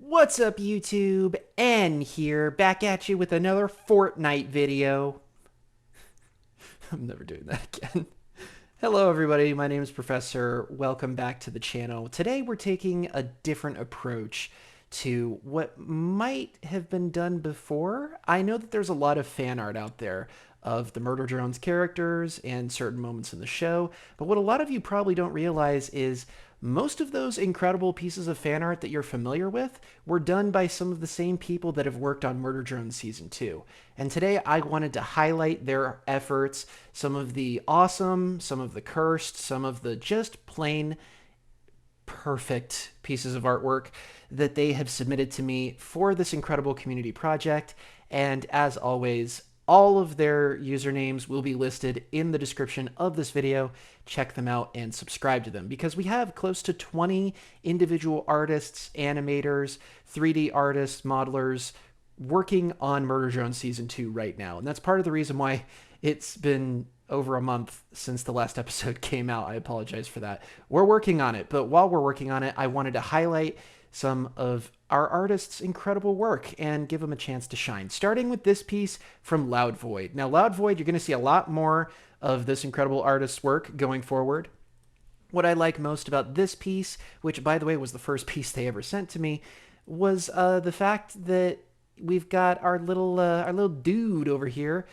What's up, YouTube? N here, back at you with another Fortnite video. I'm never doing that again. Hello, everybody. My name is Professor. Welcome back to the channel. Today, we're taking a different approach to what might have been done before. I know that there's a lot of fan art out there of the Murder Drones characters and certain moments in the show, but what a lot of you probably don't realize is most of those incredible pieces of fan art that you're familiar with were done by some of the same people that have worked on Murder Drones Season 2. And today I wanted to highlight their efforts, some of the awesome, some of the cursed, some of the just plain perfect pieces of artwork that they have submitted to me for this incredible community project. And as always, all of their usernames will be listed in the description of this video. Check them out and subscribe to them because we have close to 20 individual artists, animators, 3D artists, modelers working on Murder Drones Season 2 right now. And that's part of the reason why it's been over a month since the last episode came out. I apologize for that. We're working on it, but while we're working on it, I wanted to highlight some of our artists' incredible work and give them a chance to shine. Starting with this piece from Loudvoid. Now, Loudvoid, you're going to see a lot more of this incredible artist's work going forward. What I like most about this piece, which, by the way, was the first piece they ever sent to me, was the fact that we've got our little dude over here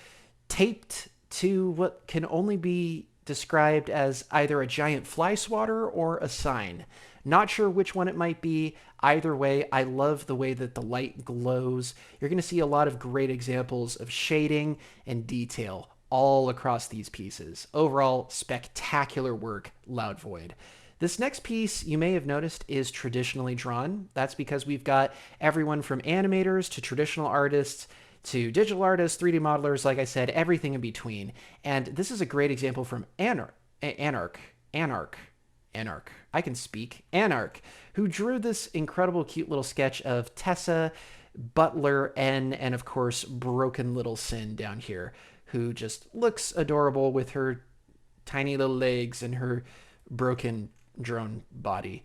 taped to what can only be described as either a giant fly swatter or a sign. Not sure which one it might be. Either way, I love the way that the light glows. You're going to see a lot of great examples of shading and detail all across these pieces. Overall, spectacular work, Loudvoid. This next piece, you may have noticed, is traditionally drawn. That's because we've got everyone from animators to traditional artists to digital artists, 3D modelers, like I said, everything in between. And this is a great example from Anarch. I can speak. Anarch, who drew this incredible, cute little sketch of Tessa, Butler, N, and of course, Broken Little Sin down here, who just looks adorable with her tiny little legs and her broken drone body.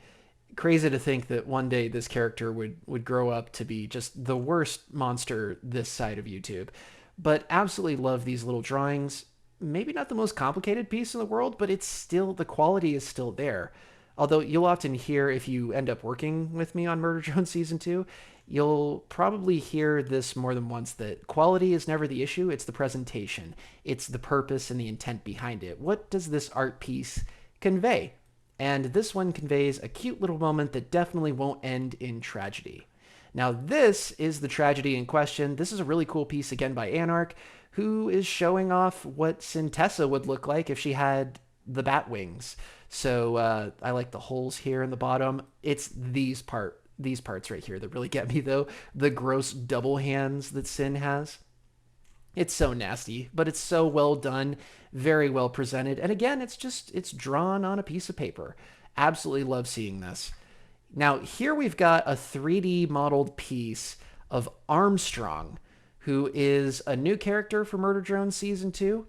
Crazy to think that one day this character would grow up to be just the worst monster this side of YouTube. But absolutely love these little drawings. Maybe not the most complicated piece in the world, but it's still, the quality is still there. Although you'll often hear, if you end up working with me on Murder Drones Season 2, you'll probably hear this more than once, that quality is never the issue, it's the presentation. It's the purpose and the intent behind it. What does this art piece convey? And this one conveys a cute little moment that definitely won't end in tragedy. Now, this is the tragedy in question. This is a really cool piece, again, by Anarch, who is showing off what Tessa would look like if she had the bat wings. So I like the holes here in the bottom. It's these parts right here that really get me, though. The gross double hands that Sin has. It's so nasty, but it's so well done, very well presented. And again, it's drawn on a piece of paper. Absolutely love seeing this. Now, here we've got a 3D modeled piece of Armstrong, who is a new character for Murder Drones Season 2,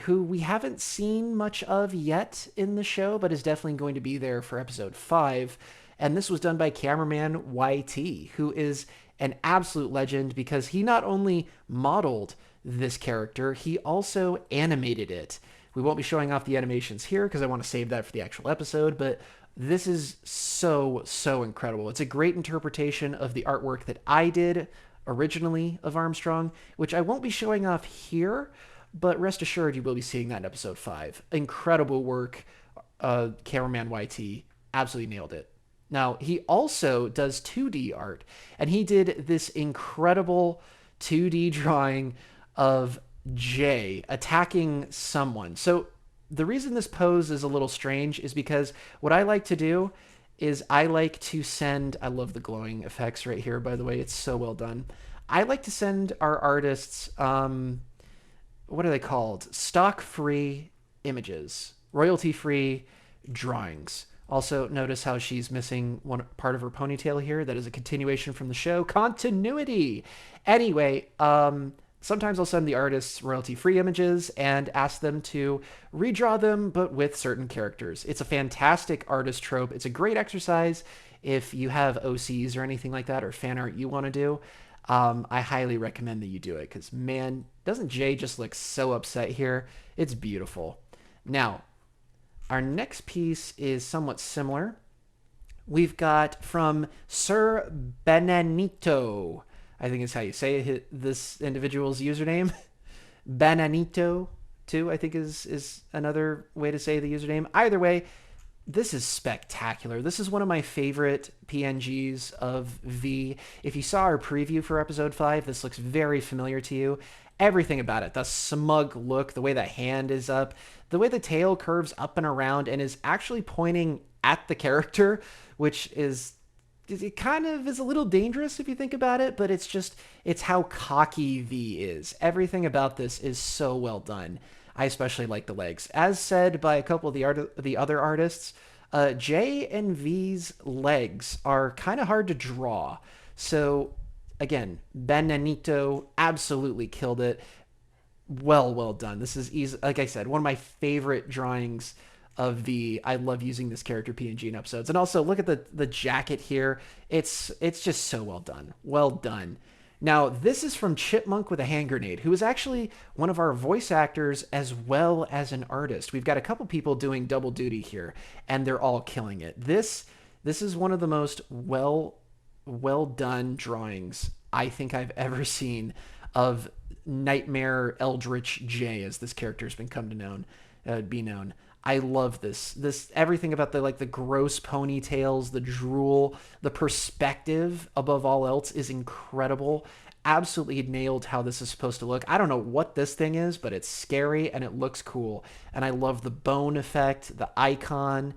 who we haven't seen much of yet in the show, but is definitely going to be there for episode 5. And this was done by CamerManYT, who is an absolute legend because he not only modeled this character, he also animated it. We won't be showing off the animations here because I want to save that for the actual episode, but this is so incredible. It's a great interpretation of the artwork that I did originally of Armstrong, which I won't be showing off here, but rest assured you will be seeing that in episode 5. Incredible work. CamerManYT absolutely nailed it. Now, he also does 2D art, and he did this incredible 2D drawing of Jay attacking someone. So the reason this pose is a little strange is because what I like to do is I like to send, I love the glowing effects right here, by the way, it's so well done. I like to send our artists, what are they called? Stock-free images, royalty-free drawings. Also, notice how she's missing one part of her ponytail here. That is a continuation from the show. Continuity! Anyway, sometimes I'll send the artists royalty-free images and ask them to redraw them, but with certain characters. It's a fantastic artist trope. It's a great exercise if you have OCs or anything like that or fan art you want to do, I highly recommend that you do it because, man, doesn't Jay just look so upset here? It's beautiful. Now, our next piece is somewhat similar. We've got from Sir-Bananitoo. I think is how you say this individual's username. Bananito, too, I think is another way to say the username. Either way, this is spectacular. This is one of my favorite PNGs of V. If you saw our preview for episode 5, this looks very familiar to you. Everything about it, the smug look, the way the hand is up, the way the tail curves up and around and is actually pointing at the character, which is, it kind of is a little dangerous if you think about it, but it's how cocky V is. Everything about this is so well done. I especially like the legs. As said by a couple of the other artists, J and V's legs are kind of hard to draw. So again, Bananito absolutely killed it. Well done. This is easy. Like I said, one of my favorite drawings of V. I love using this character PNG in episodes. And also look at the jacket here. It's just so well done. Well done. Now, this is from ChimpWithaHandGrenade, who is actually one of our voice actors as well as an artist. We've got a couple people doing double duty here, and they're all killing it. This is one of the most well done drawings I think I've ever seen of Nightmare Eldritch J, as this character has been come to be known. I love this everything about the gross ponytails, the drool, the perspective above all else is incredible. Absolutely nailed how this is supposed to look. I don't know what this thing is, but it's scary and it looks cool. And I love the bone effect, the icon,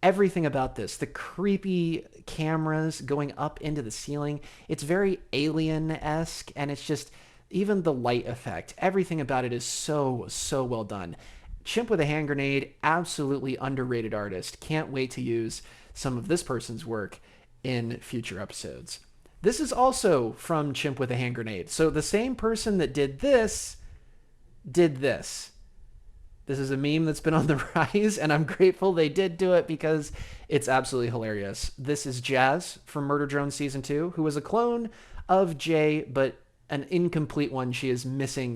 everything about this. The creepy cameras going up into the ceiling. It's very Alien-esque, and it's just even the light effect. Everything about it is so well done. ChimpWithaHandGrenade, absolutely underrated artist. Can't wait to use some of this person's work in future episodes. This is also from ChimpWithaHandGrenade. So the same person that did this did this. This is a meme that's been on the rise, and I'm grateful they did do it because it's absolutely hilarious. This is Jazz from Murder Drone Season 2, who was a clone of Jay, but an incomplete one. She is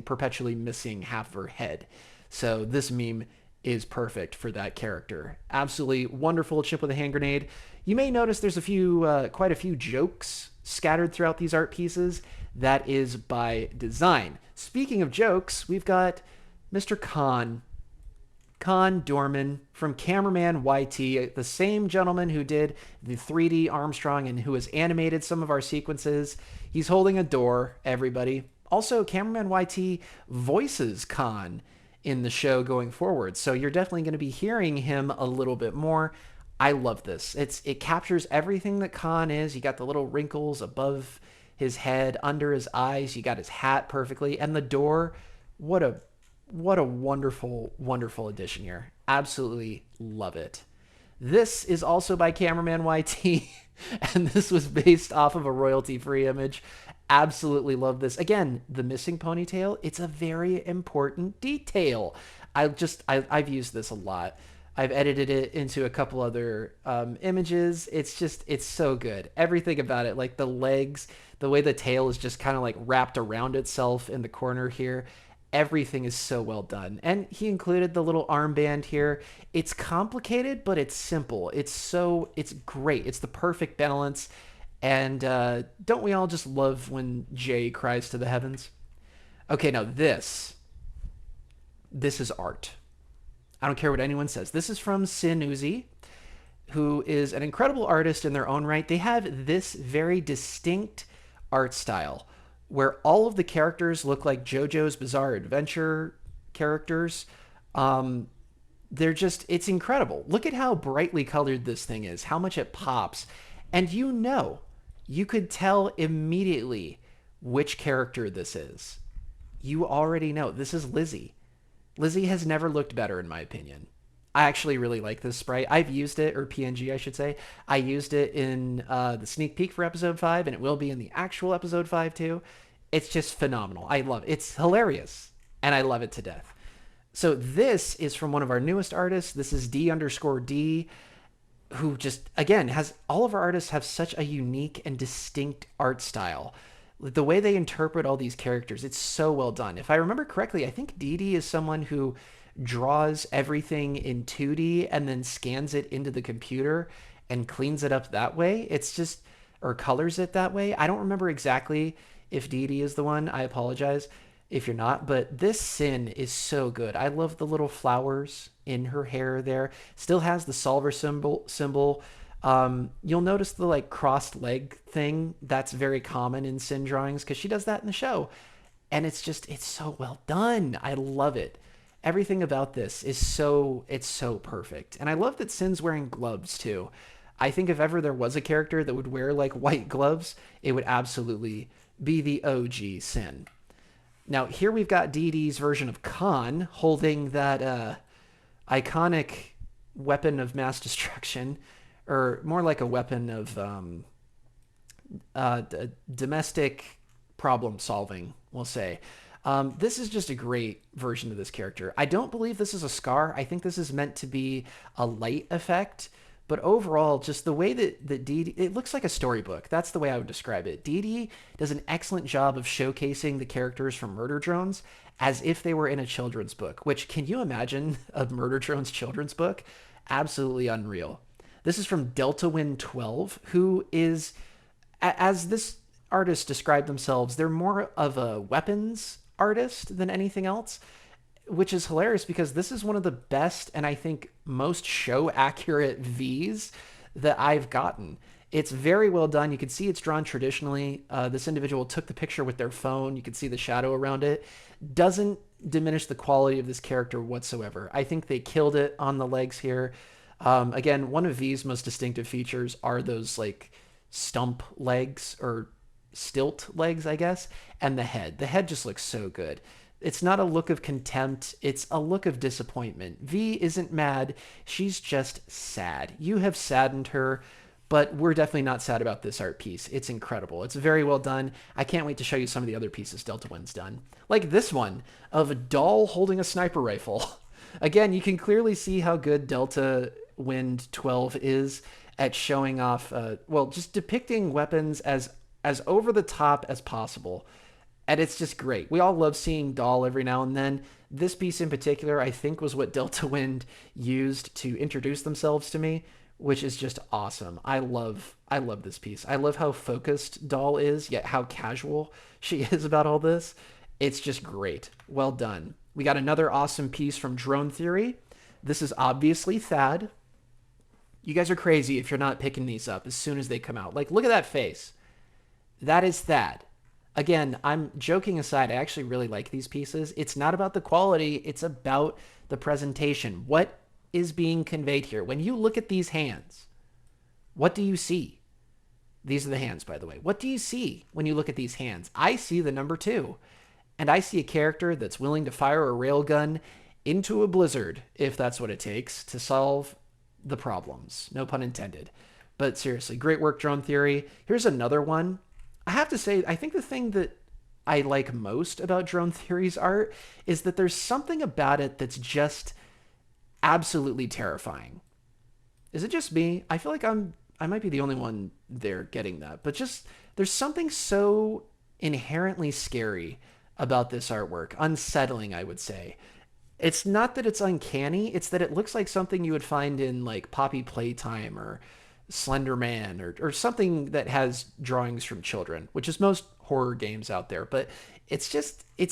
perpetually missing half her head. So this meme is perfect for that character. Absolutely wonderful ChimpWithaHandGrenade. You may notice there's quite a few jokes scattered throughout these art pieces. That is by design. Speaking of jokes, we've got Mr. Con Dorman from CamerManYT, the same gentleman who did the 3D Armstrong and who has animated some of our sequences. He's holding a door, everybody. Also, CamerManYT voices Con in the show going forward, so you're definitely going to be hearing him a little bit more. I love this. It captures everything that Con is. You got the little wrinkles above his head, under his eyes. You got his hat perfectly, and the door. What a wonderful addition here. Absolutely love it. This is also by CamerManYT, and this was based off of a royalty-free image. Absolutely love this. Again, the missing ponytail, it's a very important detail. I've used this a lot. I've edited it into a couple other images. It's so good. Everything about it, like the legs, the way the tail is just kind of like wrapped around itself in the corner here. Everything is so well done. And he included the little armband here. It's complicated, but it's simple. It's great. It's the perfect balance. And don't we all just love when Jay cries to the heavens? Okay, now this is art. I don't care what anyone says. This is from Cynuzi, who is an incredible artist in their own right. They have this very distinct art style where all of the characters look like JoJo's Bizarre Adventure characters. It's incredible. Look at how brightly colored this thing is, how much it pops. And you could tell immediately which character this is. You already know. This is Lizzie. Lizzie has never looked better, in my opinion. I actually really like this sprite. I've used it, or PNG, I should say. I used it in the sneak peek for episode 5, and it will be in the actual episode 5 too. It's just phenomenal. I love it. It's hilarious, and I love it to death. So this is from one of our newest artists. This is D_D. who just, again, has all of our artists have such a unique and distinct art style. The way they interpret all these characters, it's so well done. If I remember correctly, I think Dee is someone who draws everything in 2D and then scans it into the computer and cleans it up that way. It's just, or colors it that way. I don't remember exactly if Dee is the one. I apologize if you're not, but this Cyn is so good. I love the little flowers in her hair there. Still has the solver symbol. You'll notice the like crossed leg thing. That's very common in Cyn drawings because she does that in the show. And it's so well done. I love it. Everything about this is it's so perfect. And I love that Cyn's wearing gloves too. I think if ever there was a character that would wear like white gloves, it would absolutely be the OG Cyn. Now, here we've got Dee's version of Khan holding that iconic weapon of mass destruction, or more like a weapon of domestic problem solving, we'll say. This is just a great version of this character. I don't believe this is a scar. I think this is meant to be a light effect. But overall, just the way that Dee, it looks like a storybook. That's the way I would describe it. Dee does an excellent job of showcasing the characters from Murder Drones as if they were in a children's book, which, can you imagine a Murder Drones children's book? Absolutely unreal. This is from DeltaWin12, who is, as this artist described themselves, they're more of a weapons artist than anything else, which is hilarious because this is one of the best and I think most show accurate Vs that I've gotten. It's very well done. You can see it's drawn traditionally. This individual took the picture with their phone. You can see the shadow around it. Doesn't diminish the quality of this character whatsoever. I think they killed it on the legs here. Again, one of V's most distinctive features are those like stump legs or stilt legs, I guess, and the head. The head just looks so good. It's not a look of contempt. It's a look of disappointment. V isn't mad. She's just sad. You have saddened her, but we're definitely not sad about this art piece. It's incredible. It's very well done. I can't wait to show you some of the other pieces DeltaWin's done. Like this one of a doll holding a sniper rifle. Again, you can clearly see how good DeltaWin12 is at showing off, just depicting weapons as over the top as possible. And it's just great. We all love seeing doll every now and then. This piece in particular, I think, was what DeltaWin used to introduce themselves to me, which is just awesome. I love this piece. I love how focused doll is, yet how casual she is about all this. It's just great. Well done. We got another awesome piece from Drone Theory. This is obviously Thad. You guys are crazy if you're not picking these up as soon as they come out. Like, look at that face. That is Thad. Again, I'm joking aside, I actually really like these pieces. It's not about the quality, it's about the presentation. What is being conveyed here? When you look at these hands, what do you see? These are the hands, by the way. What do you see when you look at these hands? I see the number 2, and I see a character that's willing to fire a railgun into a blizzard, if that's what it takes, to solve the problems. No pun intended. But seriously, great work, Drone Theory. Here's another one. I have to say, I think the thing that I like most about Drone Theory's art is that there's something about it that's just absolutely terrifying. Is it just me? I feel like I might be the only one there getting that, but just there's something so inherently scary about this artwork. Unsettling, I would say. It's not that it's uncanny, it's that it looks like something you would find in like Poppy Playtime or Slender Man or something that has drawings from children, which is most horror games out there. But it's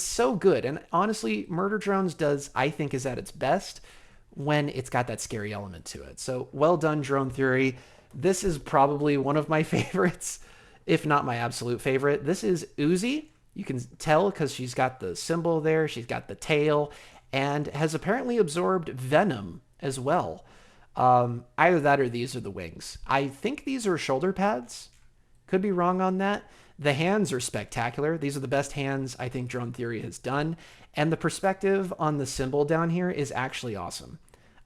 so good. And honestly, Murder Drones I think is at its best when it's got that scary element to it. So well done, Drone Theory. This is probably one of my favorites, if not my absolute favorite. This is Uzi. You can tell because she's got the symbol there. She's got the tail and has apparently absorbed venom as well. Either that or these are the wings. I think these are shoulder pads. Could be wrong on that. The hands are spectacular. These are the best hands I think Drone Theory has done. And the perspective on the symbol down here is actually awesome.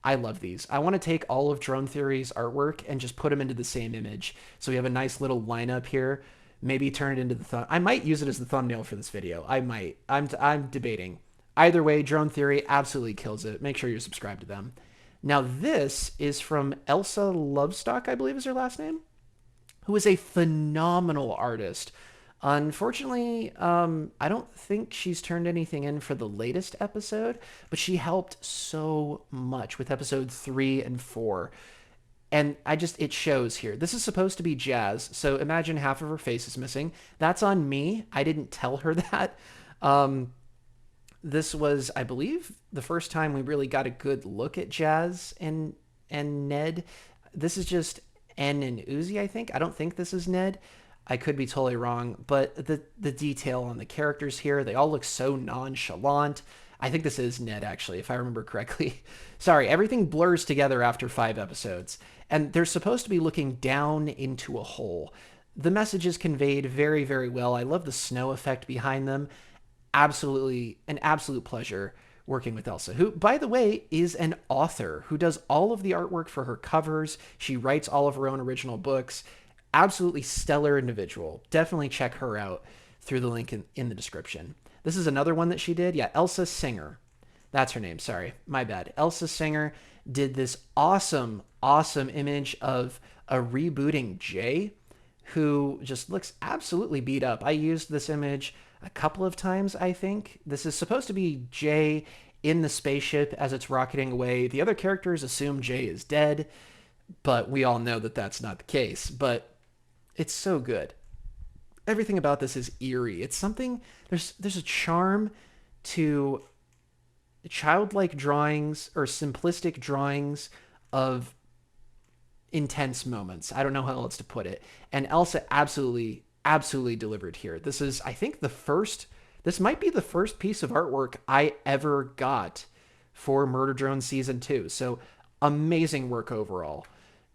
I love these. I want to take all of Drone Theory's artwork and just put them into the same image. So we have a nice little lineup here. Maybe turn it into the thumb. I might use it as the thumbnail for this video. I might. I'm debating. Either way, Drone Theory absolutely kills it. Make sure you're subscribed to them. Now this is from Elsa Lovestock, I believe is her last name, who is a phenomenal artist. Unfortunately, I don't think she's turned anything in for the latest episode, but she helped so much with episode 3 and 4. And it shows here. This is supposed to be Jazz, so imagine half of her face is missing. That's on me. I didn't tell her that. This was, I believe, the first time we really got a good look at Jazz and Ned. This is just N and Uzi, I think. I don't think this is Ned. I could be totally wrong, but the detail on the characters here, they all look so nonchalant. I think this is Ned, actually, if I remember correctly. Sorry, everything blurs together after 5 episodes. And they're supposed to be looking down into a hole. The message is conveyed very, very well. I love the snow effect behind them. Absolutely, an absolute pleasure working with Elsa, who, by the way, is an author who does all of the artwork for her covers. She writes all of her own original books. Absolutely stellar individual. Definitely check her out through the link in the description. This is another one that she did. Yeah, Elsa Singer. That's her name. Sorry, my bad. Elsa Singer did this awesome, awesome image of a rebooting Jay, who just looks absolutely beat up. I used this image a couple of times, I think. This is supposed to be Jay in the spaceship as it's rocketing away. The other characters assume Jay is dead, but we all know that that's not the case. But it's so good. Everything about this is eerie. It's something, there's a charm to childlike drawings or simplistic drawings of intense moments. I don't know how else to put it. And Elsa absolutely delivered here. This is, I think, this might be the first piece of artwork I ever got for Murder Drone Season 2. So amazing work overall.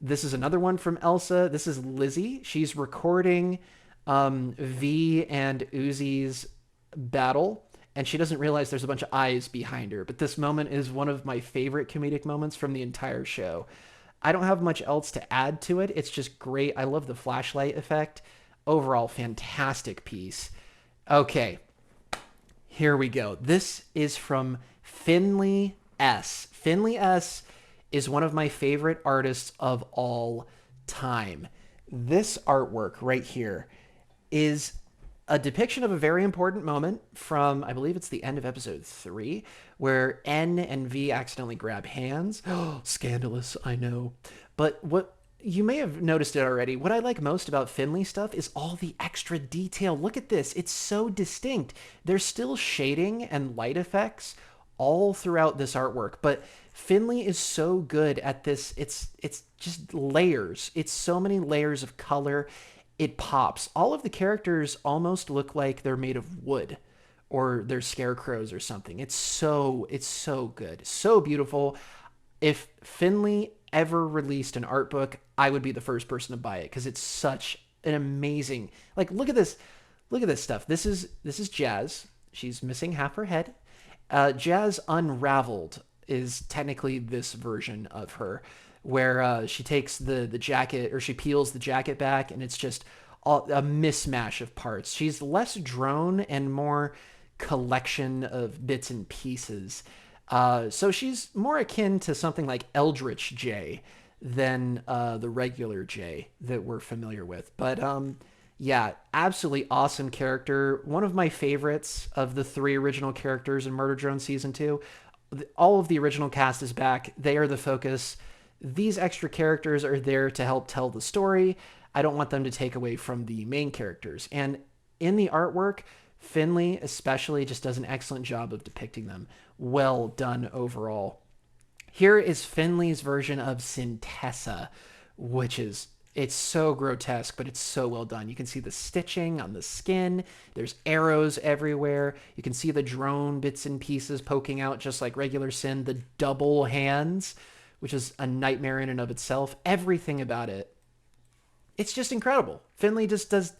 This is another one from Elsa. This is Lizzie. She's recording V and Uzi's battle, and she doesn't realize there's a bunch of eyes behind her. But this moment is one of my favorite comedic moments from the entire show. I don't have much else to add to it. It's just great. I love the flashlight effect. Overall, fantastic piece. Okay, here we go. This is from Finley S. Finley S is one of my favorite artists of all time. This artwork right here is a depiction of a very important moment from, I believe it's the end of episode 3, where N and V accidentally grab hands. Oh, scandalous, I know. But what you may have noticed it already. What I like most about Finley stuff is all the extra detail. Look at this. It's so distinct. There's still shading and light effects all throughout this artwork, but Finley is so good at this. It's just layers. It's so many layers of color. It pops. All of the characters almost look like they're made of wood or they're scarecrows or something. It's so good. So beautiful. If Finley ever released an art book, I would be the first person to buy it because it's such an amazing, like, look at this stuff. This is Jazz. She's missing half her head. Jazz Unraveled is technically this version of her, where she takes the jacket, or she peels the jacket back, and it's just a mismatch of parts. She's less drone and more collection of bits and pieces. So she's more akin to something like Eldritch J than the regular J that we're familiar with. But yeah, absolutely awesome character. One of my favorites of the 3 original characters in Murder Drone Season 2. All of the original cast is back. They are the focus. These extra characters are there to help tell the story. I don't want them to take away from the main characters. And in the artwork, Finley especially just does an excellent job of depicting them. Well done overall. Here is Finley's version of Tessa, which is, it's so grotesque, but it's so well done. You can see the stitching on the skin. There's arrows everywhere. You can see the drone bits and pieces poking out just like regular Sin. The double hands, which is a nightmare in and of itself. Everything about it. It's just incredible. Finley just does...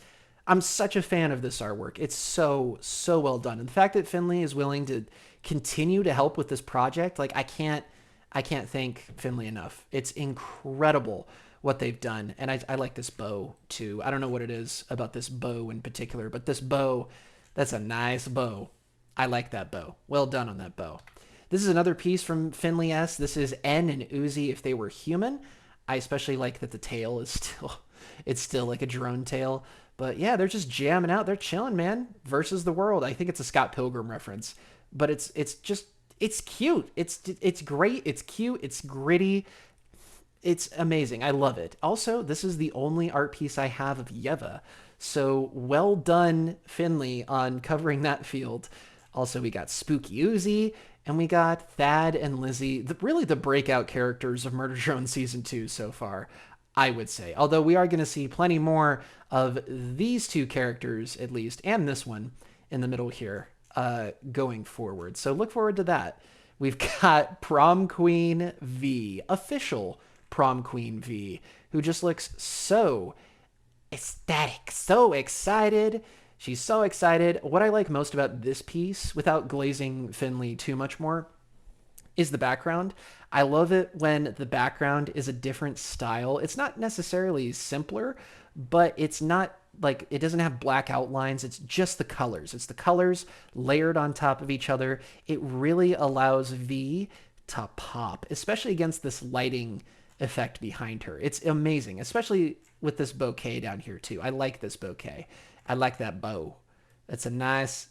I'm such a fan of this artwork. It's so well done. And the fact that Finley is willing to continue to help with this project, like, I can't thank Finley enough. It's incredible what they've done. And I like this bow too. I don't know what it is about this bow in particular, but this bow, that's a nice bow. I like that bow. Well done on that bow. This is another piece from Finley S. This is N and Uzi if they were human. I especially like that the tail is it's still like a drone tail. But yeah, they're just jamming out. They're chilling, man. Versus the world. I think it's a Scott Pilgrim reference. But it's cute. It's great. It's cute. It's gritty. It's amazing. I love it. Also, this is the only art piece I have of Yeva. So well done, Finley, on covering that field. Also, we got Spooky Uzi, and we got Thad and Lizzie. Really the breakout characters of Murder Drone Season 2 so far, I would say. Although we are going to see plenty more of these two characters, at least, and this one in the middle here, going forward. So look forward to that. We've got Prom Queen V, official Prom Queen V, who just looks so ecstatic, so excited. She's so excited. What I like most about this piece, without glazing Finley too much more, is the background. I love it when the background is a different style. It's not necessarily simpler, but it's not like, it doesn't have black outlines. It's just the colors. It's the colors layered on top of each other. It really allows V to pop, especially against this lighting effect behind her. It's amazing, especially with this bouquet down here too. I like this bouquet. I like that bow. That's a nice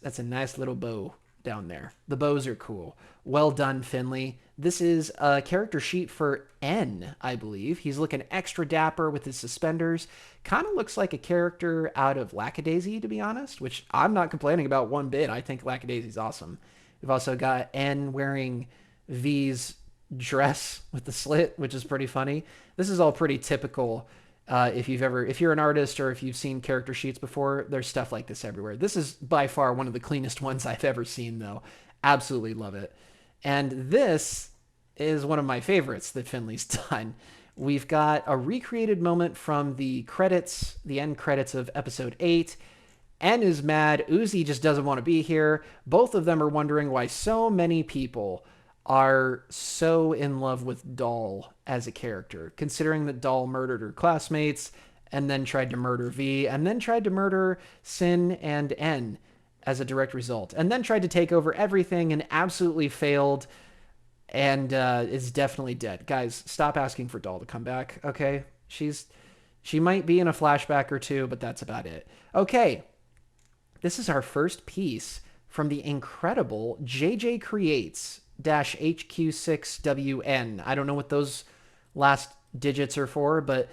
little bow down there. The bows are cool. Well done, Finley. This is a character sheet for N, I believe. He's looking extra dapper with his suspenders. Kind of looks like a character out of Lackadaisy, to be honest, which I'm not complaining about one bit. I think Lackadaisy's awesome. We've also got N wearing V's dress with the slit, which is pretty funny. This is all pretty typical. If you're an artist or if you've seen character sheets before, there's stuff like this everywhere. This is by far one of the cleanest ones I've ever seen, though. Absolutely love it. And this is one of my favorites that Finley's done. We've got a recreated moment from the credits, the end credits of episode 8. N is mad. Uzi just doesn't want to be here. Both of them are wondering why so many people are so in love with Doll as a character, considering that Doll murdered her classmates and then tried to murder V and then tried to murder Sin and N as a direct result, and then tried to take over everything and absolutely failed and is definitely dead. Guys, stop asking for Doll to come back, okay? She might be in a flashback or two, but that's about it. Okay, this is our first piece from the incredible JJcreates HQ6WN. I don't know what those last digits are for, but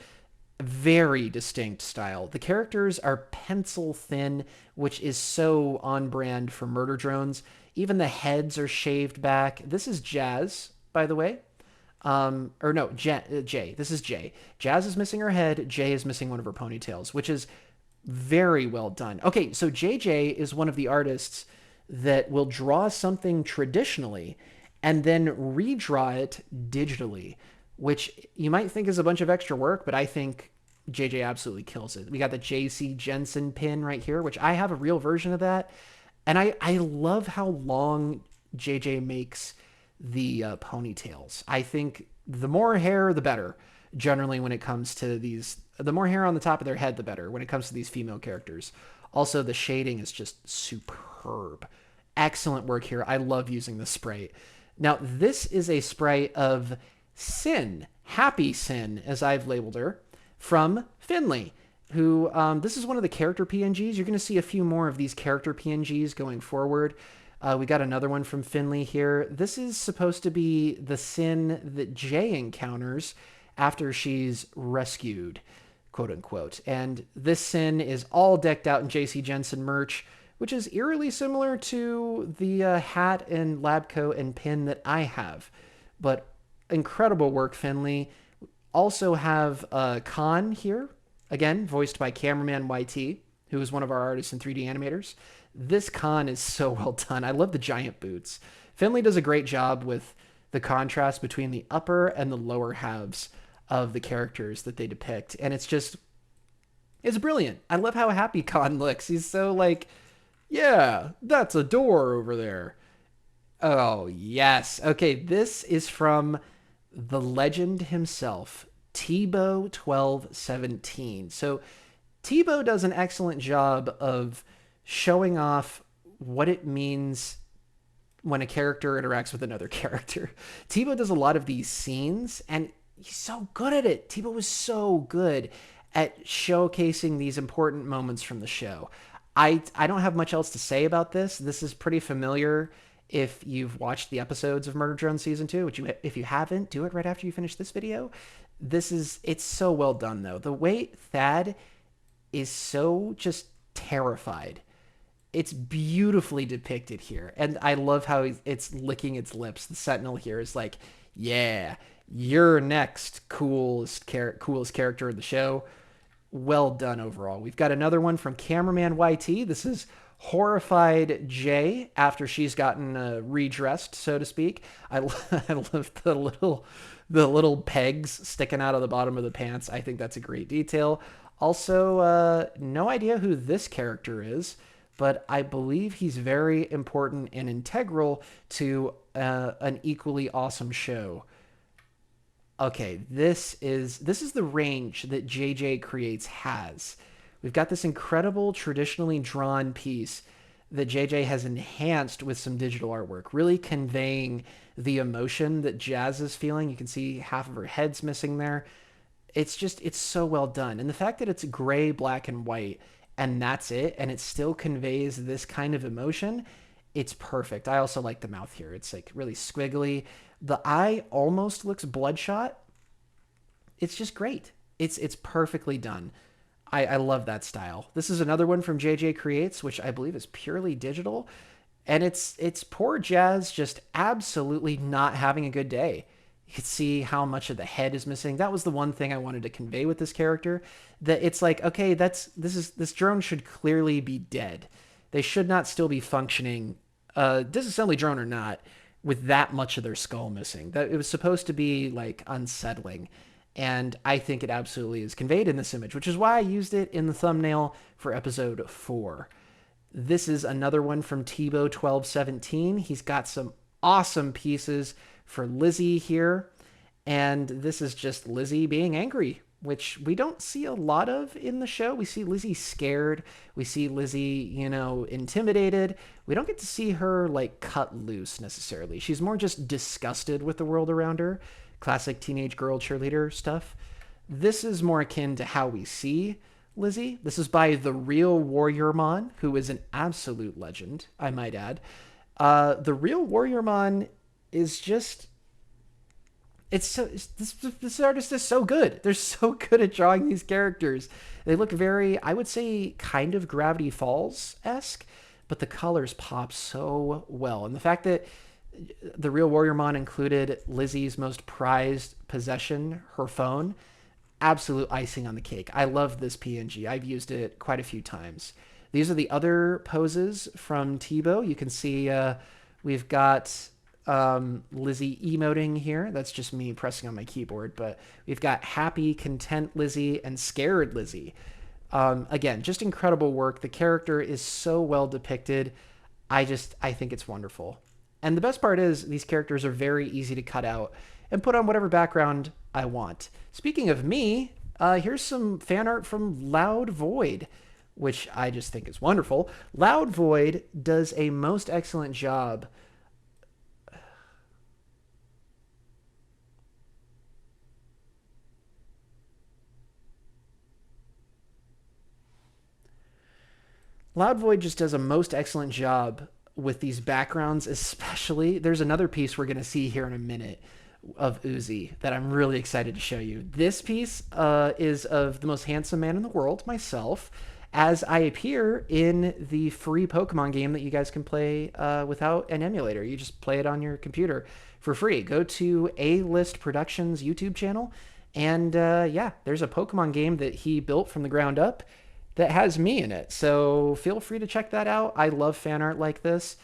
very distinct style. The characters are pencil thin, which is so on brand for murder drones. Even the heads are shaved back. This is Jazz, by the way. Or no, Jay. This is Jay. Jazz is missing her head. Jay is missing one of her ponytails, which is very well done. Okay, so JJ is one of the artists that will draw something traditionally and then redraw it digitally, which you might think is a bunch of extra work, but I think JJ absolutely kills it. We got the JC Jensen pin right here, which I have a real version of that. And I love how long JJ makes the ponytails. I think the more hair, the better, generally when it comes to these. The more hair on the top of their head, the better when it comes to these female characters. Also, the shading is just superb. Excellent work here. I love using this sprite. Now, this is a sprite of Sin, Happy Sin, as I've labeled her, from Finley, who, this is one of the character PNGs. You're going to see a few more of these character PNGs going forward. We got another one from Finley here. This is supposed to be the Sin that Jay encounters after she's rescued, quote unquote. And this Sin is all decked out in JC Jensen merch, which is eerily similar to the hat and lab coat and pin that I have. But incredible work, Finley. Also have Khan here, again, voiced by CamerManYT, who is one of our artists and 3D animators. This Khan is so well done. I love the giant boots. Finley does a great job with the contrast between the upper and the lower halves of the characters that they depict. And it's brilliant. I love how happy Khan looks. He's so like, yeah, that's a door over there. Oh, yes. Okay, this is from the legend himself, Tibo 1217. So Tibo does an excellent job of showing off what it means when a character interacts with another character. Tibo does a lot of these scenes, and he's so good at it. Tibo was so good at showcasing these important moments from the show. I don't have much else to say about this. This is pretty familiar if you've watched the episodes of Murder Drone Season 2, which if you haven't, do it right after you finish this video. It's so well done, though. The way Thad is so just terrified. It's beautifully depicted here. And I love how it's licking its lips. The Sentinel here is like, yeah, you're next, coolest character in the show. Well done overall. We've got another one from CamerManYT. This is horrified Jay after she's gotten redressed, so to speak. I love the little pegs sticking out of the bottom of the pants. I think that's a great detail. Also, no idea who this character is, but I believe he's very important and integral to an equally awesome show. Okay, this is the range that JJcreates has. We've got this incredible traditionally drawn piece that JJ has enhanced with some digital artwork, really conveying the emotion that Jazz is feeling. You can see half of her head's missing there. It's so well done. And the fact that it's gray, black, and white, and that's it, and it still conveys this kind of emotion, it's perfect. I also like the mouth here. It's like really squiggly. The eye almost looks bloodshot. It's just great. It's perfectly done. I love that style. This is another one from JJcreates, which I believe is purely digital. And it's poor Jazz just absolutely not having a good day. You can see how much of the head is missing. That was the one thing I wanted to convey with this character. That it's like, okay, this drone should clearly be dead. They should not still be functioning, disassembly drone or not, with that much of their skull missing. That it was supposed to be like unsettling. And I think it absolutely is conveyed in this image, which is why I used it in the thumbnail for episode 4. This is another one from Tibo1217. He's got some awesome pieces for Lizzie here. And this is just Lizzie being angry, which we don't see a lot of in the show. We see Lizzie scared. We see Lizzie, intimidated. We don't get to see her like cut loose necessarily. She's more just disgusted with the world around her. Classic teenage girl cheerleader stuff. This is more akin to how we see Lizzie. This is by the realwarriormon, who is an absolute legend, I might add. The realwarriormon is just... This artist is so good. They're so good at drawing these characters. They look very, I would say, kind of Gravity Falls-esque, but the colors pop so well. And the fact that the realwarriormon included Lizzie's most prized possession, her phone, absolute icing on the cake. I love this PNG. I've used it quite a few times. These are the other poses from Tibo. You can see we've got Lizzie emoting here. That's just me pressing on my keyboard, but we've got happy, content Lizzie and scared Lizzie. Again, just incredible work. The character is so well depicted. I think it's wonderful. And the best part is these characters are very easy to cut out and put on whatever background I want. Speaking of me, here's some fan art from Loudvoid, which I just think is wonderful. Loudvoid does a most excellent job. Loudvoid just does a most excellent job with these backgrounds, especially. There's another piece we're going to see here in a minute of Uzi that I'm really excited to show you. This piece is of the most handsome man in the world, myself, as I appear in the free Pokemon game that you guys can play without an emulator. You just play it on your computer for free. Go to A-List Productions YouTube channel, and yeah, there's a Pokemon game that he built from the ground up that has me in it. So feel free to check that out. I love fan art like this.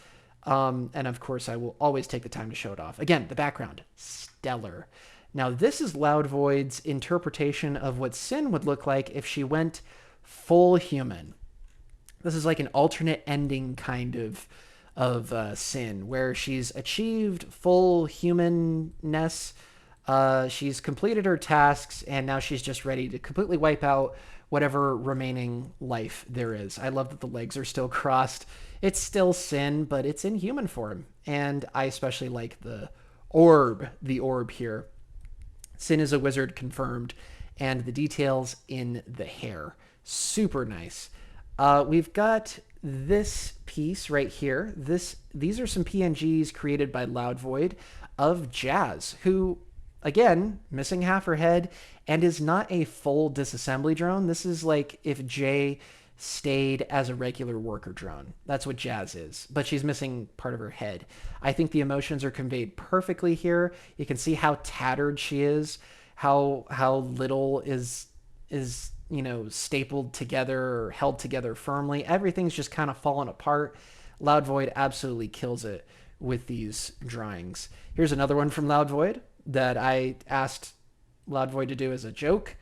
And of course, I will always take the time to show it off. Again, the background, stellar. Now, this is Loudvoid's interpretation of what Sin would look like if she went full human. This is like an alternate ending kind of Sin, where she's achieved full humanness. She's completed her tasks, and now she's just ready to completely wipe out whatever remaining life there is. I love that the legs are still crossed. It's still Sin, but it's in human form. And I especially like the orb here. Sin is a wizard confirmed, and the details in the hair. Super nice. We've got this piece right here. These are some PNGs created by Loudvoid of Jazz, who, again, missing half her head and is not a full disassembly drone. This is like if Jay stayed as a regular worker drone. That's what Jazz is, but she's missing part of her head. I think the emotions are conveyed perfectly here. You can see how tattered she is, how little is stapled together or held together firmly. Everything's just kind of falling apart. Loudvoid absolutely kills it with these drawings. Here's another one from Loudvoid that I asked Loudvoid to do as a joke.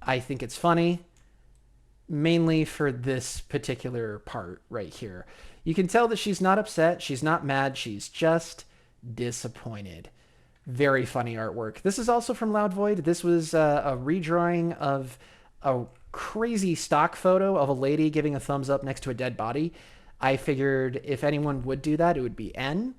I think it's funny, mainly for this particular part right here. You can tell that she's not upset, she's not mad, she's just disappointed. Very funny artwork. This is also from Loudvoid. This was a redrawing of a crazy stock photo of a lady giving a thumbs up next to a dead body. I figured if anyone would do that, it would be N.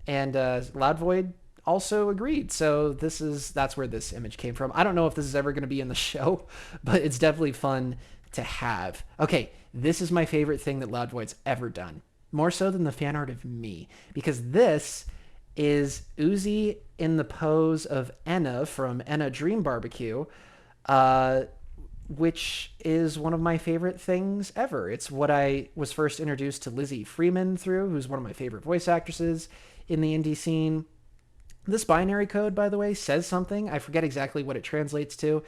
And Loudvoid also agreed. So that's where this image came from. I don't know if this is ever going to be in the show, but it's definitely fun to have. Okay, this is my favorite thing that Loudvoid's ever done. More so than the fan art of me. Because this is Uzi in the pose of Enna from Enna Dream Barbecue, which is one of my favorite things ever. It's what I was first introduced to Lizzie Freeman through, who's one of my favorite voice actresses in the indie scene. This binary code, by the way, says something. I forget exactly what it translates to,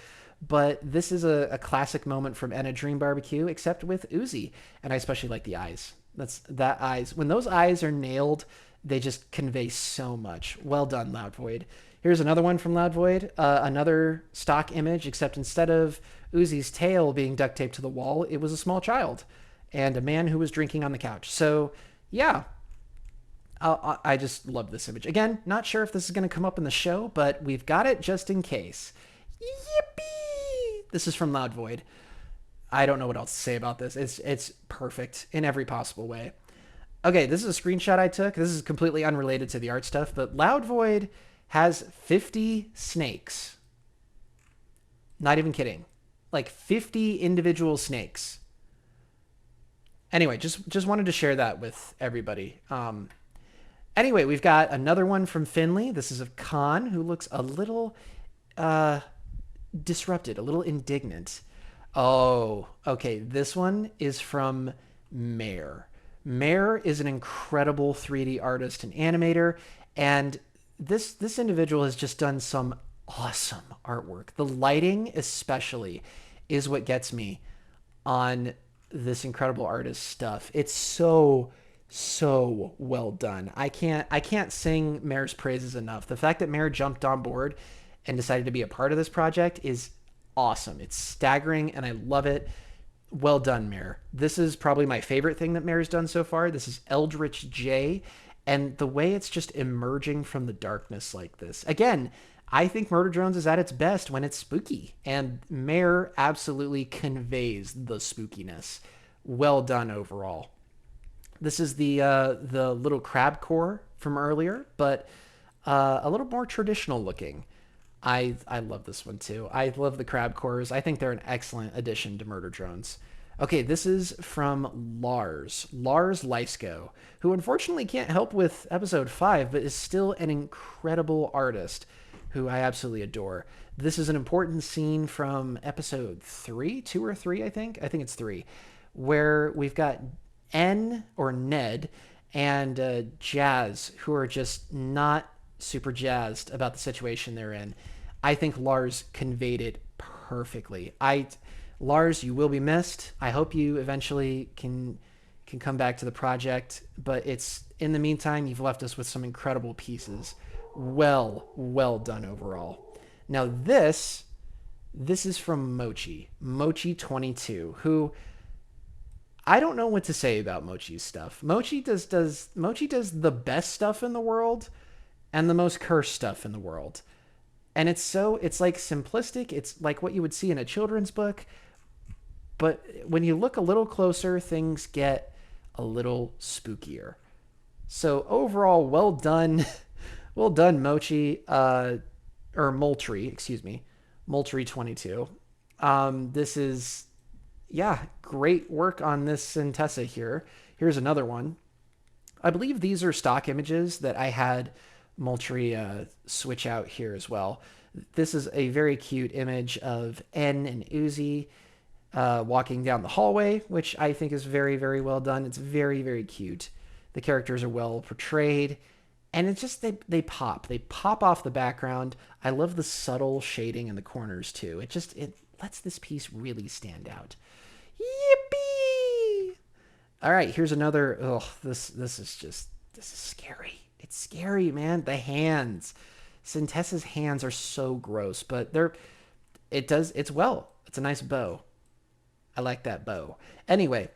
but this is a classic moment from Enna Dream Barbecue, except with Uzi. And I especially like the eyes. That eyes. When those eyes are nailed, they just convey so much. Well done, Loudvoid. Here's another one from Loudvoid. Another stock image, except instead of Uzi's tail being duct taped to the wall, it was a small child and a man who was drinking on the couch. So, yeah. I just love this image. Again, not sure if this is going to come up in the show, but we've got it just in case. Yippee! This is from Loudvoid. I don't know what else to say about this. It's perfect in every possible way. Okay, this is a screenshot I took. This is completely unrelated to the art stuff, but Loudvoid has 50 snakes. Not even kidding. Like 50 individual snakes. Anyway, just wanted to share that with everybody. Anyway, we've got another one from Finley. This is of Khan, who looks a little disrupted, a little indignant. Oh, okay. This one is from Maer. Maer is an incredible 3D artist and animator, and this individual has just done some awesome artwork. The lighting especially is what gets me on this incredible artist stuff. It's so well done. I can't sing Maer's praises enough. The fact that Maer jumped on board and decided to be a part of this project is awesome. It's staggering and I love it. Well done, Maer. This is probably my favorite thing that Maer's done so far. This is Eldritch J, and the way it's just emerging from the darkness like this. Again, I think Murder Drones is at its best when it's spooky, and Maer absolutely conveys the spookiness. Well done overall. This is the little crab core from earlier, but a little more traditional looking. I love this one too. I love the crab cores. I think they're an excellent addition to Murder Drones. Okay, this is from Lars Lysko, who unfortunately can't help with episode 5, but is still an incredible artist who I absolutely adore. This is an important scene from episode 3, 2 or 3, I think. I think it's 3, where we've got N or Ned and Jazz, who are just not super jazzed about the situation they're in. I think Lars conveyed it perfectly. Lars, you will be missed. I hope you eventually can come back to the project, but in the meantime, you've left us with some incredible pieces. Well done overall. Now this is from Mochi22, who I don't know what to say about Mochi's stuff. Mochi does the best stuff in the world and the most cursed stuff in the world. And it's like simplistic. It's like what you would see in a children's book, But when you look a little closer, things get a little spookier. So overall, well done. Well done, Mochi, or Moultrie, excuse me. Moultrie 22. This is, yeah, great work on this and Tessa here. Here's another one. I believe these are stock images that I had Moultrie switch out here as well. This is a very cute image of N and Uzi walking down the hallway, which I think is very, very well done. It's very, very cute. The characters are well portrayed. And it's just, they pop. They pop off the background. I love the subtle shading in the corners, too. It lets this piece really stand out. Yippee! All right, here's another. Oh, this is scary. It's scary, man. The hands. Tessa's hands are so gross, but it's a nice bow. I like that bow. Anyway,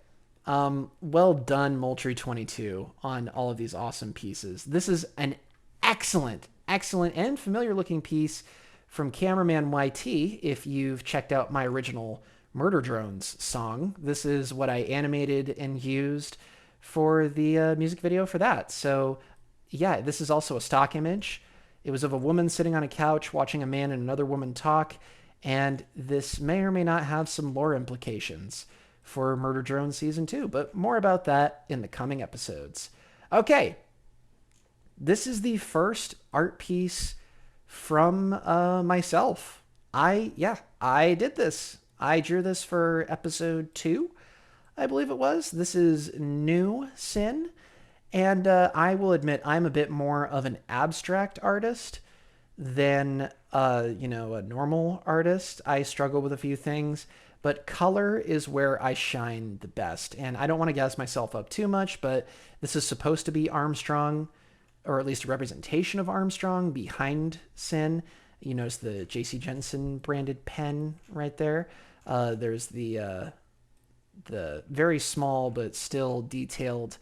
well done, Moultrie 22, on all of these awesome pieces. This is an excellent and familiar looking piece from CamerManYT. If you've checked out my original Murder Drones song, this is what I animated and used for the music video for that. So yeah, this is also a stock image. It was of a woman sitting on a couch watching a man and another woman talk, and this may or may not have some lore implications for Murder Drone Season 2, but more about that in the coming episodes. Okay, this is the first art piece from myself. I did this. I drew this for episode 2, I believe it was. This is New Sin, and I will admit I'm a bit more of an abstract artist than a normal artist. I struggle with a few things, but color is where I shine the best. And I don't want to gas myself up too much, but this is supposed to be Armstrong, or at least a representation of Armstrong behind Sin. You notice the JC Jensen branded pen right there. There's the very small but still detailed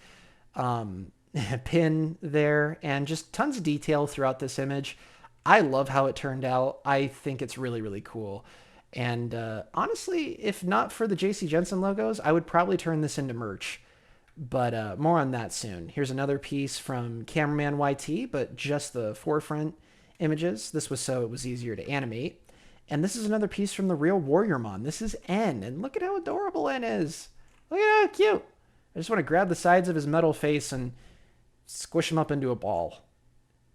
pin there, and just tons of detail throughout this image. I love how it turned out. I think it's really, really cool. And honestly, if not for the JC Jensen logos, I would probably turn this into merch. But more on that soon. Here's another piece from CamerManYT, but just the forefront images. This was so it was easier to animate. And this is another piece from the realwarriormon. This is N, and look at how adorable N is. Look at how cute. I just want to grab the sides of his metal face and squish him up into a ball.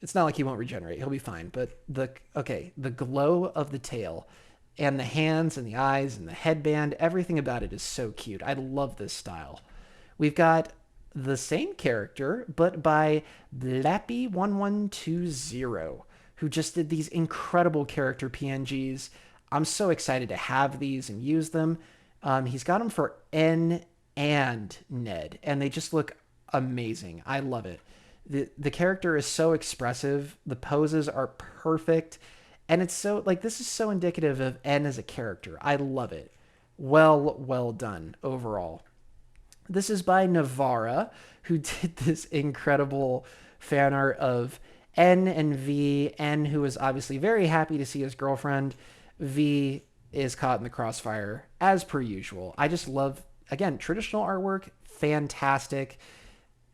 It's not like he won't regenerate. He'll be fine. But the glow of the tail and the hands and the eyes and the headband, everything about it is so cute. I love this style. We've got the same character, but by Blappy1120, who just did these incredible character PNGs. I'm so excited to have these and use them. He's got them for N and Ned, and they just look amazing. I love it. The character is so expressive. The poses are perfect. And it's so, this is so indicative of N as a character. I love it. Well done overall. This is by Navarra, who did this incredible fan art of N and V. N, who is obviously very happy to see his girlfriend. V is caught in the crossfire, as per usual. I just love, again, traditional artwork, fantastic.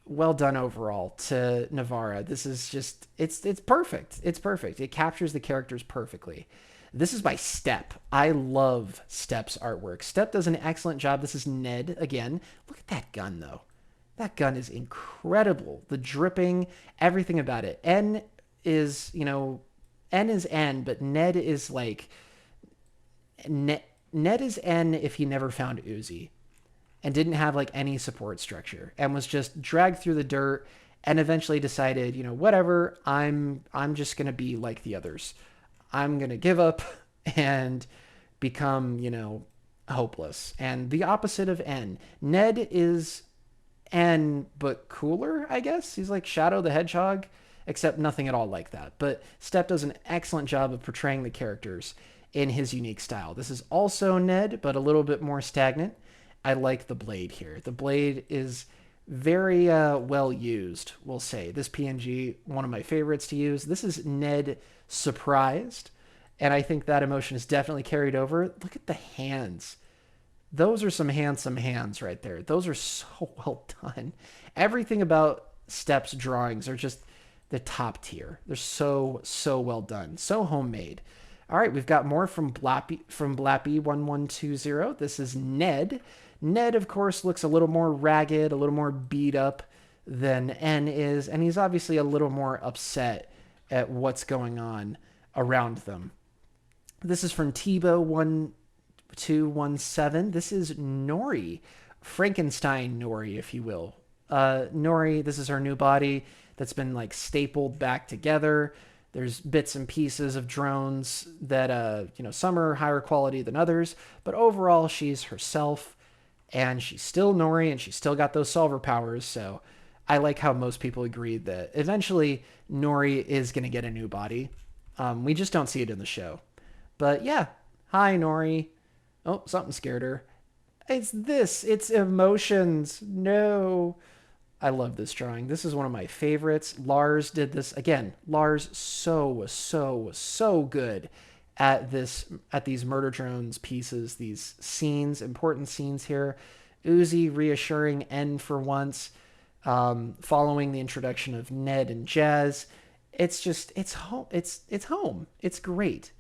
Well done overall to Navarra. This is just, it's perfect. It's perfect. It captures the characters perfectly. This is by Stepp. I love Stepp's artwork. Stepp does an excellent job. This is Ned again. Look at that gun, though. That gun is incredible. The dripping, everything about it. N is, N is N, but Ned is like, Ned is N if he never found Uzi and didn't have any support structure and was just dragged through the dirt and eventually decided, whatever, I'm just going to be like the others. I'm going to give up and become, hopeless. And the opposite of N. Ned is N, but cooler, I guess. He's like Shadow the Hedgehog, except nothing at all like that. But Stepp does an excellent job of portraying the characters in his unique style. This is also Ned, but a little bit more stagnant. I like the blade here. The blade is very well used, we'll say. This PNG, one of my favorites to use. This is Ned surprised, and I think that emotion is definitely carried over. Look at the hands. Those are some handsome hands right there. Those are so well done. Everything about Stepp's drawings are just the top tier. They're so well done. So homemade. All right, we've got more from Blappy1120. This is Ned. Ned, of course, looks a little more ragged, a little more beat up than N is, and he's obviously a little more upset at what's going on around them. This is from Tibo1217. This is Nori. Frankenstein Nori, if you will. Nori, this is her new body that's been like stapled back together. There's bits and pieces of drones that, some are higher quality than others, but overall she's herself, and she's still Nori, and she's still got those solver powers. So I like how most people agree that eventually Nori is going to get a new body. We just don't see it in the show. But yeah, hi Nori. Oh, something scared her. It's emotions. No. I love this drawing. This is one of my favorites. Lars did this again. Lars so good at these murder drones pieces, these scenes, important scenes here. Uzi reassuring N for once, following the introduction of Ned and Jazz. It's home. It's home. It's great.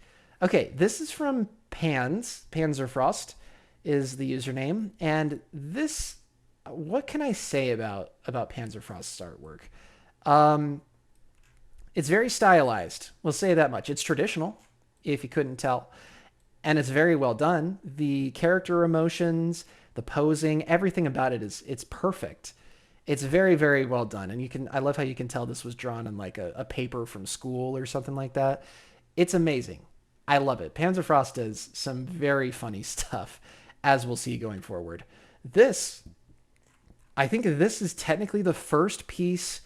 Okay, this is from Panzerfaust is the username, and this. What can I say about Panzerfaust's artwork? It's very stylized. We'll say that much. It's traditional, if you couldn't tell. And it's very well done. The character emotions, the posing, everything about it it's perfect. It's very, very well done. And I love how you can tell this was drawn on like a paper from school or something like that. It's amazing. I love it. Panzerfaust does some very funny stuff, as we'll see going forward. I think this is technically the first piece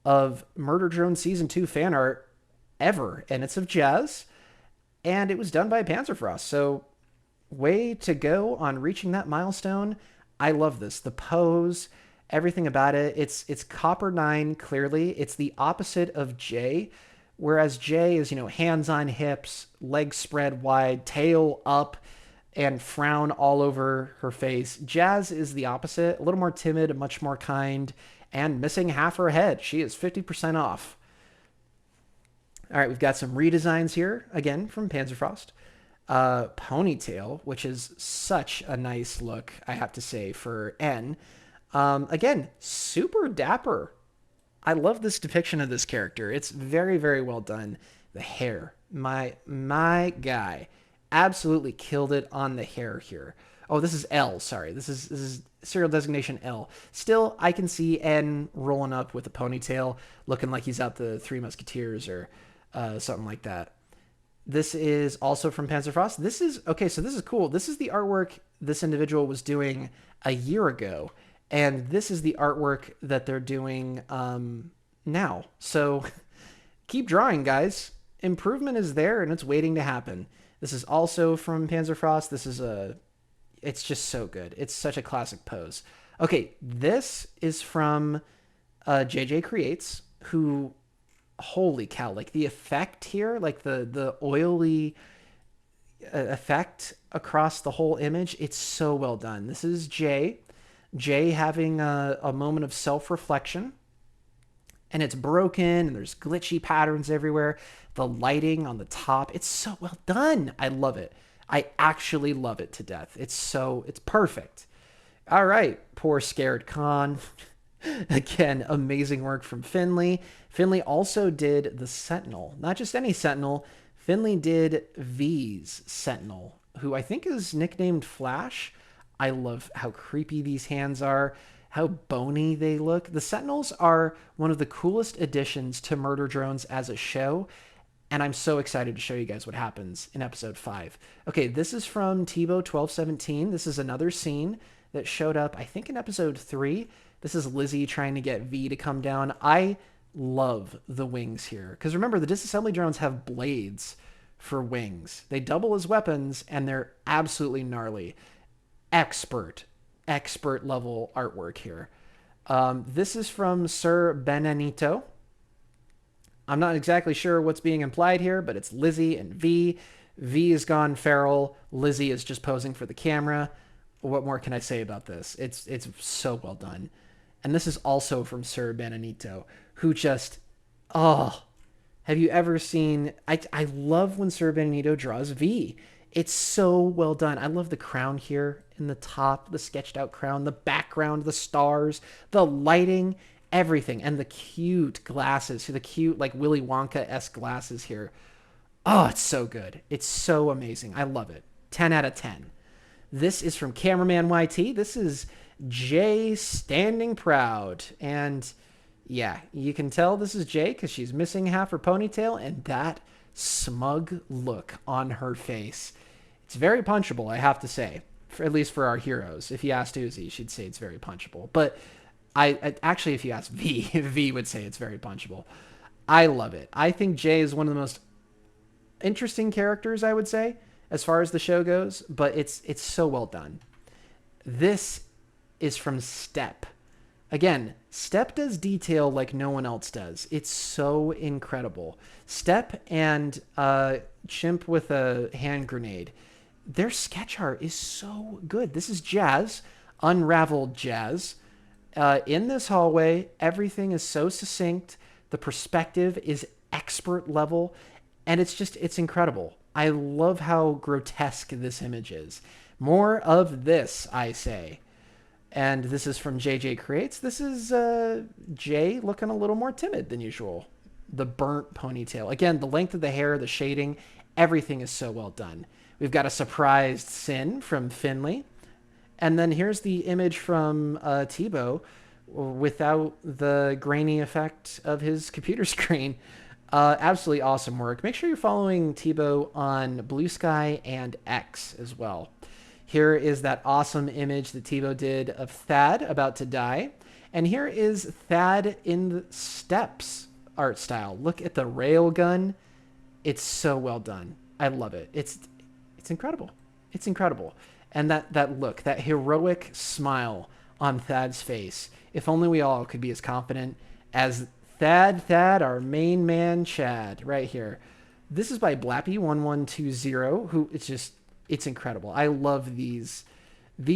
of Murder Drone Season 2 fan art ever, and it's of Jazz, and it was done by Panzerfaust. So way to go on reaching that milestone. I love this. The pose, everything about it. It's Copper 9, clearly. It's the opposite of J, whereas J is, hands on hips, legs spread wide, tail up, and frown all over her face. Jazz is the opposite, a little more timid, much more kind, and missing half her head. She is 50% off. All right, we've got some redesigns here, again, from Panzerfaust. Ponytail, which is such a nice look, I have to say, for N. Again, super dapper. I love this depiction of this character. It's very, very well done. The hair, my guy. Absolutely killed it on the hair here. Oh, this is L. Sorry, this is serial designation L. Still, I can see N rolling up with a ponytail, looking like he's out the Three Musketeers or something like that. This is also from Panzerfaust. This is cool. This is the artwork this individual was doing a year ago, and this is the artwork that they're doing now. So keep drawing, guys. Improvement is there, and it's waiting to happen. This is also from Panzerfaust. It's just so good. It's such a classic pose. Okay, this is from JJcreates, who, holy cow, like the effect here, like the oily effect across the whole image, it's so well done. This is Jay having a moment of self-reflection, and it's broken, and there's glitchy patterns everywhere. The lighting on the top, it's so well done. I love it. I actually love it to death. It's perfect. All right, poor scared Khan. Again, amazing work from Finley. Finley also did the Sentinel. Not just any Sentinel. Finley did V's Sentinel, who I think is nicknamed Flash. I love how creepy these hands are, how bony they look. The Sentinels are one of the coolest additions to Murder Drones as a show, and I'm so excited to show you guys what happens in episode 5. Okay, this is from Tibo1217. This is another scene that showed up, I think, in episode 3. This is Lizzie trying to get V to come down. I love the wings here, because remember, the disassembly drones have blades for wings. They double as weapons, and they're absolutely gnarly. Expert level artwork here. This is from Sir-Bananitoo. I'm not exactly sure what's being implied here, but it's Lizzie and V. V is gone feral. Lizzie is just posing for the camera. what more can I say about this? It's so well done. And this is also from Sir-Bananitoo, who just, oh, have you ever seen, I love when Sir-Bananitoo draws V. It's so well done. I love the crown here in the top, the sketched out crown, the background, the stars, the lighting, everything. And the cute glasses, the cute like Willy Wonka-esque glasses here. Oh, it's so good. It's so amazing. I love it. 10 out of 10. This is from CamerManYT. This is Jay standing proud. And yeah, you can tell this is Jay because she's missing half her ponytail and that smug look on her face. It's very punchable, I have to say, at least for our heroes. If you asked Uzi, she'd say it's very punchable. But I actually, if you ask V, V would say it's very punchable. I love it. I think Jay is one of the most interesting characters, I would say, as far as the show goes, but it's so well done. This is from Stepp. Again, Stepp does detail like no one else does. It's so incredible. Stepp and ChimpWithaHandGrenade, their sketch art is so good. This is Jazz, unraveled Jazz. In this hallway, everything is so succinct. The perspective is expert level, and it's incredible. I love how grotesque this image is. More of this, I say. And this is from JJcreates. This is Jay looking a little more timid than usual. The burnt ponytail. Again, the length of the hair, the shading, everything is so well done. We've got a surprised Sin from Finley. And then here's the image from Tibo without the grainy effect of his computer screen. Absolutely awesome work. Make sure you're following Tibo on Blue Sky and X as well. Here is that awesome image that Tibo did of Thad about to die. And here is Thad in the Steps art style. Look at the railgun. It's so well done. I love it. It's incredible. It's incredible. And that look, that heroic smile on Thad's face. If only we all could be as confident as Thad, our main man, Chad, right here. This is by Blappy1120, who it's incredible. I love these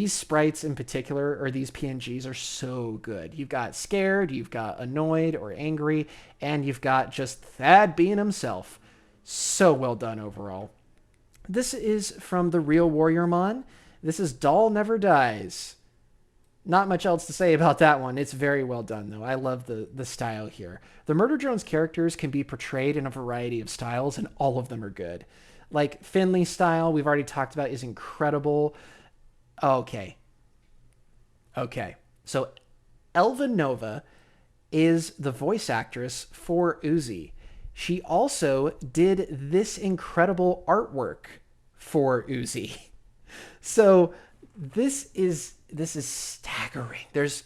sprites in particular, or these PNGs are so good. You've got scared, you've got annoyed or angry, and you've got just Thad being himself. So well done overall. This is from the realwarriormon. This is Doll Never Dies. Not much else to say about that one. It's very well done, though. I love the style here. The Murder Drones characters can be portrayed in a variety of styles, and all of them are good. Like, Finley's style, we've already talked about, is incredible. Okay. So, Elvenova is the voice actress for Uzi. She also did this incredible artwork for Uzi. So, this is staggering. There's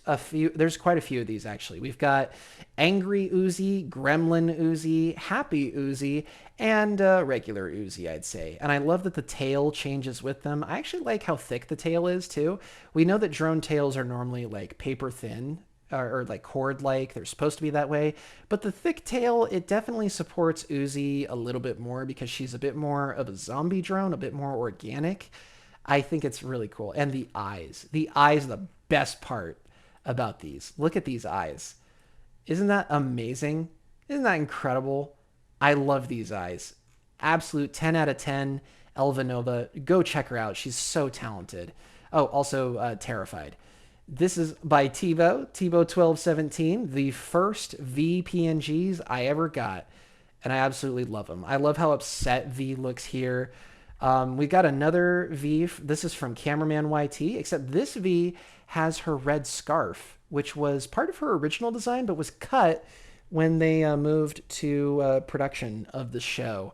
quite a few of these, actually. We've got Angry Uzi, Gremlin Uzi, Happy Uzi, and regular Uzi, I'd say. And I love that the tail changes with them. I actually like how thick the tail is, too. We know that drone tails are normally, like, paper thin, or like cord-like. They're supposed to be that way. But the thick tail, it definitely supports Uzi a little bit more because she's a bit more of a zombie drone, a bit more organic. I think it's really cool. And the eyes. The eyes are the best part about these. Look at these eyes. Isn't that amazing? Isn't that incredible? I love these eyes. Absolute 10 out of 10. Elvenova. Go check her out. She's so talented. Oh, also Terrified. This is by Tibo. Tibo1217. The first V PNGs I ever got. And I absolutely love them. I love how upset V looks here. We got another V. This is from CamerManYT, except this V has her red scarf, which was part of her original design, but was cut when they moved to production of the show.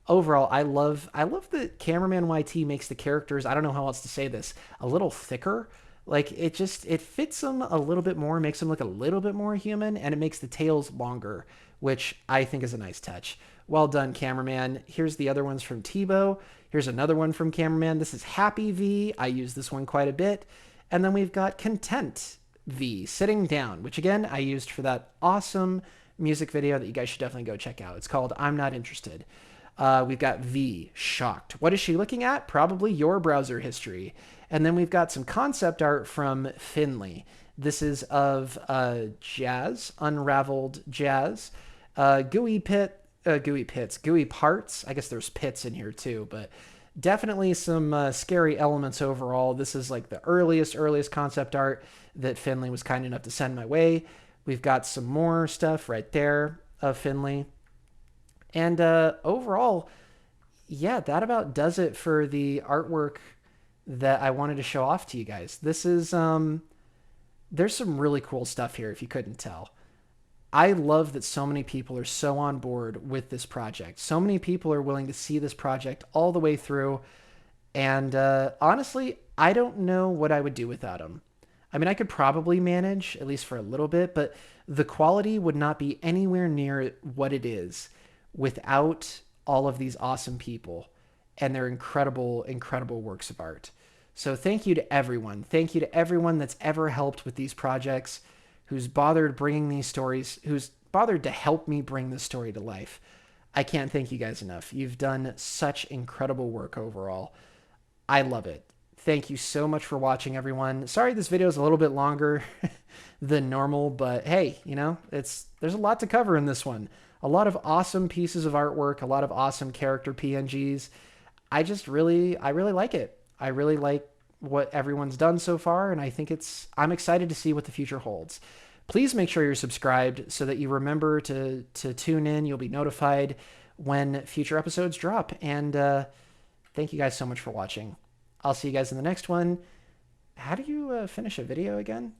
Overall, I love that CamerManYT makes the characters, I don't know how else to say this, a little thicker. Like, it fits them a little bit more, makes them look a little bit more human, and it makes the tails longer, which I think is a nice touch. Well done, cameraman. Here's the other ones from Tibo. Here's another one from Cameraman. This is Happy V. I use this one quite a bit. And then we've got Content V, Sitting Down, which again, I used for that awesome music video that you guys should definitely go check out. It's called I'm Not Interested. We've got V, Shocked. What is she looking at? Probably your browser history. And then we've got some concept art from Finley. This is of Jazz, Unraveled Jazz, gooey parts. I guess there's pits in here too, but definitely some scary elements overall. This is like the earliest concept art that Finley was kind enough to send my way. We've got some more stuff right there of Finley. And overall, yeah, that about does it for the artwork that I wanted to show off to you guys. This is, there's some really cool stuff here if you couldn't tell. I love that so many people are so on board with this project. So many people are willing to see this project all the way through. And honestly, I don't know what I would do without them. I mean, I could probably manage, at least for a little bit, but the quality would not be anywhere near what it is without all of these awesome people and their incredible, incredible works of art. So thank you to everyone. Thank you to everyone that's ever helped with these projects, who's bothered bringing these stories, who's bothered to help me bring this story to life. I can't thank you guys enough. You've done such incredible work overall. I love it. Thank you so much for watching, everyone. Sorry this video is a little bit longer than normal, but hey, you know, there's a lot to cover in this one. A lot of awesome pieces of artwork, a lot of awesome character PNGs. I really like it. I really like what everyone's done so far, and I think I'm excited to see what the future holds. Please make sure you're subscribed so that you remember to tune in. You'll be notified when future episodes drop. And thank you guys so much for watching. I'll see you guys in the next one. How do you finish a video again?